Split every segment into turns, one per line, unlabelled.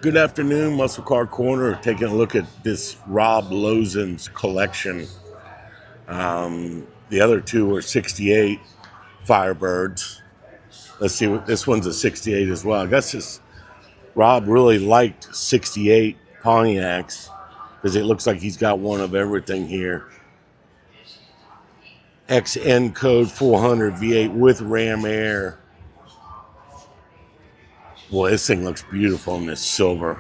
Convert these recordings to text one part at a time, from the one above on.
Good afternoon, Muscle Car Corner. Taking a look at this Rob Lozen's collection. The other two are 68 Firebirds. Let's see what this one's a 68 as well. I guess this Rob really liked 68 Pontiacs because it looks like he's got one of everything here. XN code 400 V8 with Ram Air. Boy, this thing looks beautiful in this silver.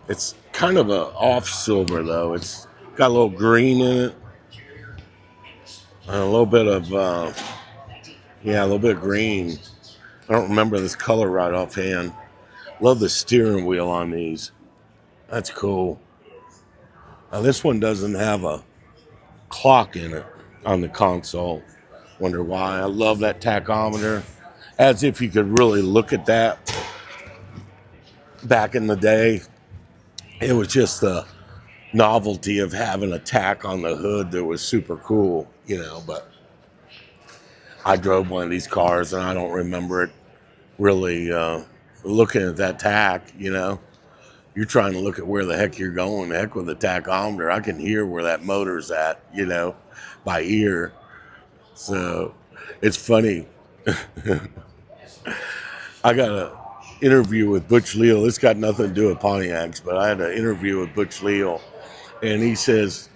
It's kind of a off silver though. It's got a little green in it, and a little bit of a little bit of green. I don't remember this color right offhand. Love the steering wheel on these. That's cool. Now this one doesn't have a clock in it on the console. Wonder why. I love that tachometer. As if you could really look at that. Back in the day, it was just the novelty of having a tack on the hood that was super cool, but I drove one of these cars and I don't remember it really looking at that tack. You're trying to look at where the heck you're going. The heck with the tachometer. I can hear where that motor's at, by ear. So it's funny. I got a interview with Butch Leal. This got nothing to do with Pontiacs, but I had an interview with Butch Leal, and he says,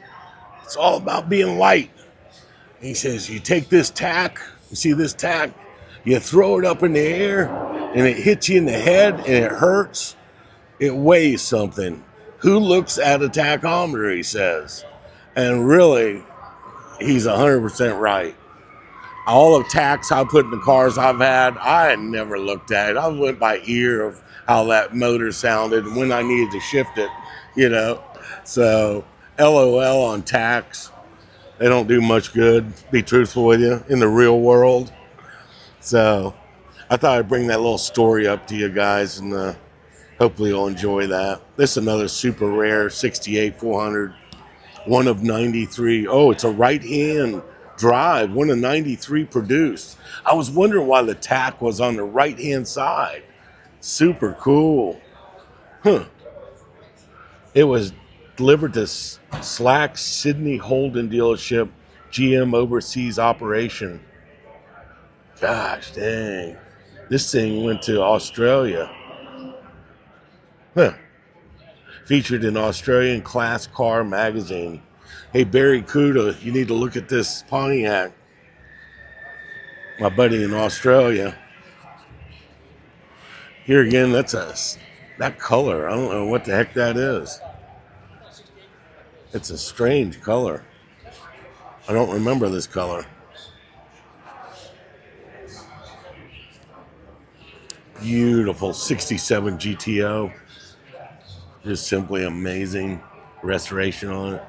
it's all about being light. He says, you take this tack, you see this tack, you throw it up in the air, and it hits you in the head, and it hurts. It weighs something. Who looks at a tachometer, he says. And really, he's 100% right. All the tacks I put in the cars I've had, I had never looked at it. I went by ear of how that motor sounded and when I needed to shift it, So, LOL on tacks. They don't do much good, be truthful with you, in the real world. So, I thought I'd bring that little story up to you guys, and hopefully you'll enjoy that. This is another super rare 68 400, one of 93. Oh, it's a right-hand drive, one of 93 produced. I was wondering why the tack was on the right-hand side. Super cool. It was delivered to Slack Sydney Holden dealership, GM overseas operation. Gosh dang. This thing went to Australia. Featured in Australian Class Car magazine. Hey, Barry Cuda, you need to look at this Pontiac. My buddy in Australia. Here again, that color. I don't know what the heck that is. It's a strange color. I don't remember this color. Beautiful 67 GTO. Just simply amazing restoration on it.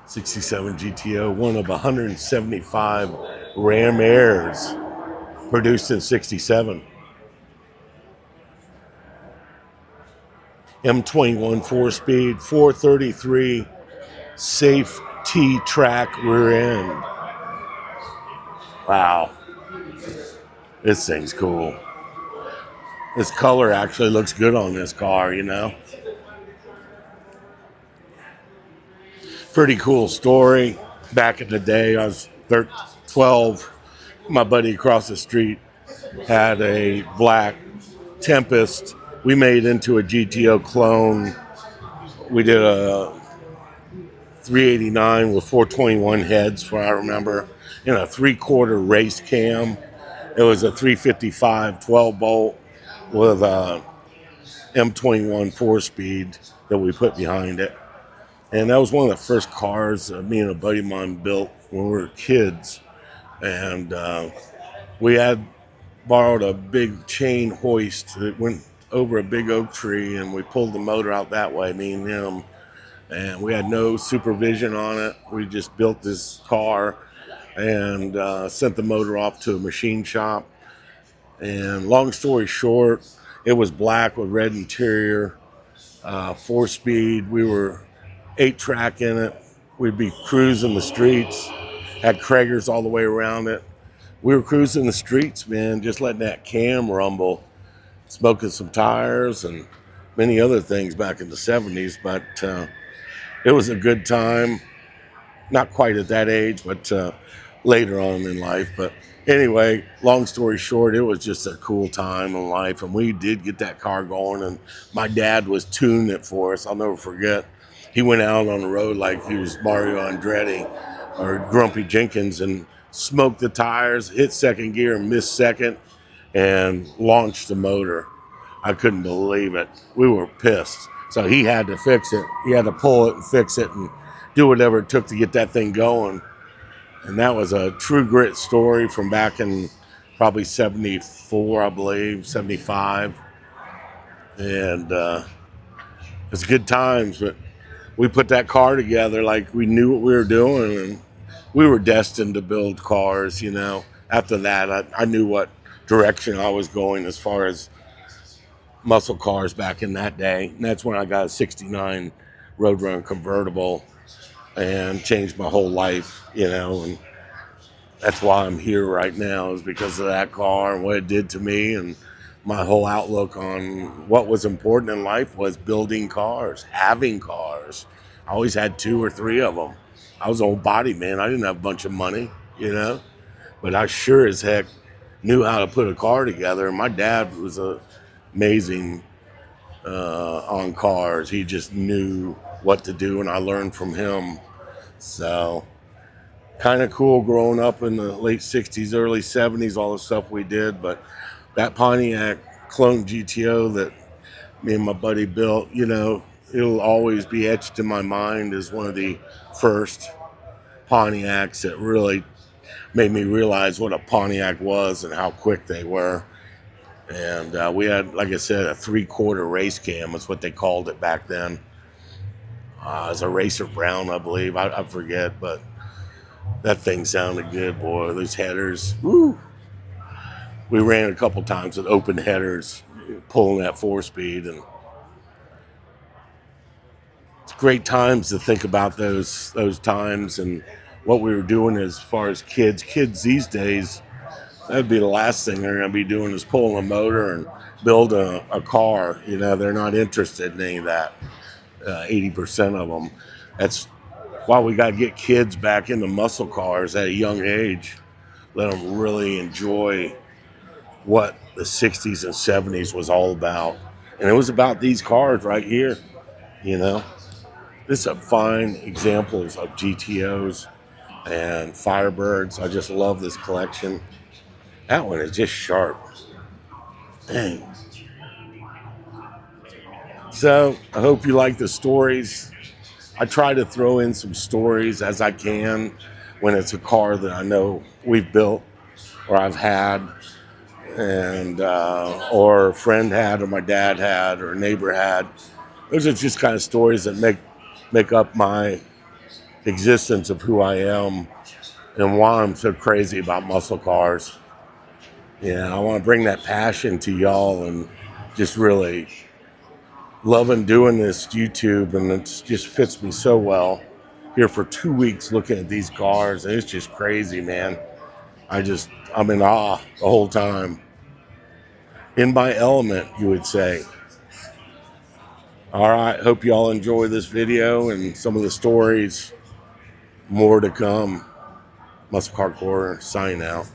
67 GTO, one of 175 Ram Airs produced in 67. M21 4-speed, 433 safety track rear end. Wow. This thing's cool. This color actually looks good on this car, Pretty cool story. Back in the day, I was 12. My buddy across the street had a black Tempest. We made into a GTO clone. We did a 389 with 421 heads, what I remember, in a 3/4 race cam. It was a 355 12 bolt with a M21 4-speed that we put behind it. And that was one of the first cars me and a buddy of mine built when we were kids. And we had borrowed a big chain hoist that went over a big oak tree, and we pulled the motor out that way, me and him. And we had no supervision on it. We just built this car and sent the motor off to a machine shop. And long story short, it was black with red interior, 4-speed. We were 8-track in it we'd be cruising the streets, had Krager's all the way around it. We were cruising the streets, man, just letting that cam rumble, smoking some tires and many other things back in the 70s. But it was a good time. Not quite at that age, but later on in life. But anyway, long story short, it was just a cool time in life. And we did get that car going. And my dad was tuning it for us. I'll never forget. He went out on the road like he was Mario Andretti or Grumpy Jenkins and smoked the tires, hit second gear and missed second and launched the motor. I couldn't believe it. We were pissed. So he had to fix it. He had to pull it and fix it and do whatever it took to get that thing going. And that was a true grit story from back in probably 74, I believe, 75. And it's good times. But we put that car together like we knew what we were doing. And we were destined to build cars, you know. After that, I knew what direction I was going as far as muscle cars back in that day. And that's when I got a 69 Roadrunner convertible and changed my whole life, you know. And that's why I'm here right now, is because of that car and what it did to me. And my whole outlook on what was important in life was building cars, having cars. I always had 2 or 3 of them. I was an old body man. I didn't have a bunch of money, you know, but I sure as heck knew how to put a car together. And my dad was amazing on cars. He just knew what to do, and I learned from him. So kind of cool growing up in the late 60s, early 70s, all the stuff we did. But that Pontiac clone GTO that me and my buddy built, you know, it'll always be etched in my mind as one of the first Pontiacs that really made me realize what a Pontiac was and how quick they were. And we had, like I said, a 3/4 race cam is what they called it back then. It's a Racer Brown, I believe. I forget, but that thing sounded good, boy. Those headers, woo. We ran a couple times with open headers, pulling that 4-speed, and it's great times to think about those times and what we were doing as far as kids. Kids these days, that'd be the last thing they're going to be doing is pulling a motor and build a car. You know, they're not interested in any of that. 80% of them. That's why we got to get kids back into muscle cars at a young age. Let them really enjoy what the 60s and 70s was all about. And it was about these cars right here, you know. This is a fine examples of GTOs and Firebirds. I just love this collection. That one is just sharp. Dang. So I hope you like the stories. I try to throw in some stories as I can when it's a car that I know we've built or I've had, and or a friend had, or my dad had, or a neighbor had. Those are just kind of stories that make up my existence of who I am and why I'm so crazy about muscle cars. Yeah, I want to bring that passion to y'all and just really loving doing this YouTube, and it just fits me so well. Here for 2 weeks looking at these cars, and it's just crazy, man. I'm in awe the whole time. In my element, you would say. All right, hope you all enjoy this video and some of the stories. More to come. Muscle Car Corner, signing out.